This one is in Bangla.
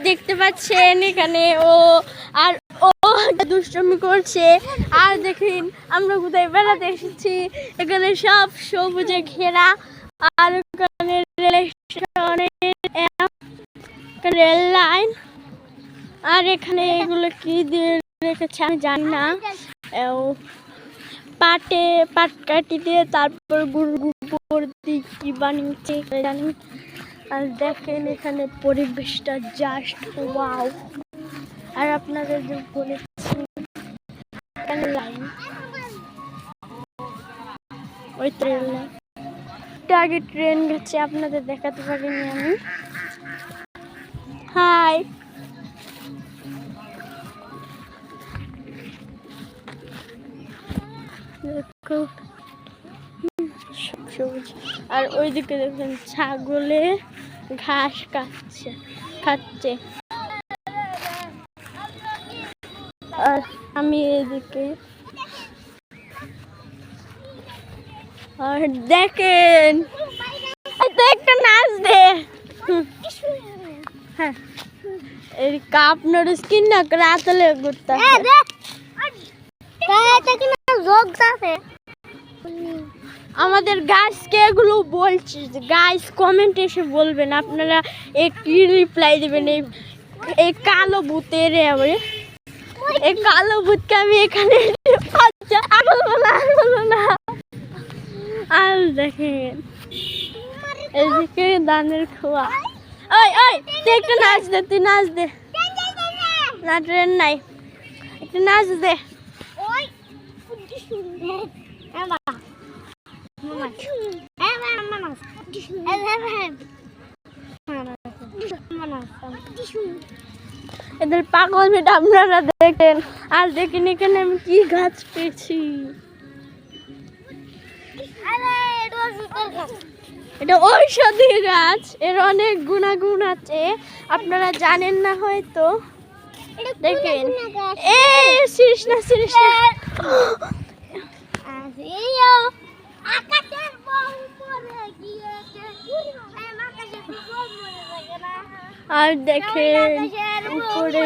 দেখতে পাচ্ছেন এখানে ও আর ও দুষ্টুমি করছে। আর দেখেন আমরা কোথায় বেড়াতে এসেছি, এখানে সব সবুজে ঘেরা। আর এখানে রেল লাইন। আর এখানে এগুলো কি দিয়ে রেখেছে আমি জানি না, পাট কাটি দিয়ে তারপর গোবর দিয়ে কি বানিয়েছে জানি। আর দেখেন এখানে পরিবেশটা জাস্ট ওয়াও। আর আপনাদের যে বলেছি এখানে লাইন, ওই ট্রেন লাইন, আগে ট্রেন গেছে আপনাদের দেখাতে পারিনি আমি। হাই, সবুজ। আর ওইদিকে দেখেন ছাগলে ঘাস খাচ্ছে। আর আমি এদিকে, আর দেখেন একটা নাচ দে। হ্যাঁ, এই আপনার স্কিন না রাতলে ঘুরতে আমাদের গাছকে এগুলো বলছি। গাইস কমেন্ট এসে বলবেন আপনারা কি রিপ্লাই দেবেন এই কালো ভূতের। এই কালো ভূতকে আমি এখানে না। আর দেখেন এদিকে ধানের খোয়া। ওই ওই তুই একটু নাচ দে, তুই নাচ দে না, ট্রেন নাই, একটু নাচ দে। এদের পাগল মেয়েটা আপনারা দেখেন। আর দেখেন এখানে আমি কি গাছ পেয়েছি, এটা ঔষধি গাছ। এর অনেক গুণাগুণ আছে, আপনারা জানেন না হয়তো। দেখেন আর দেখেন উপরে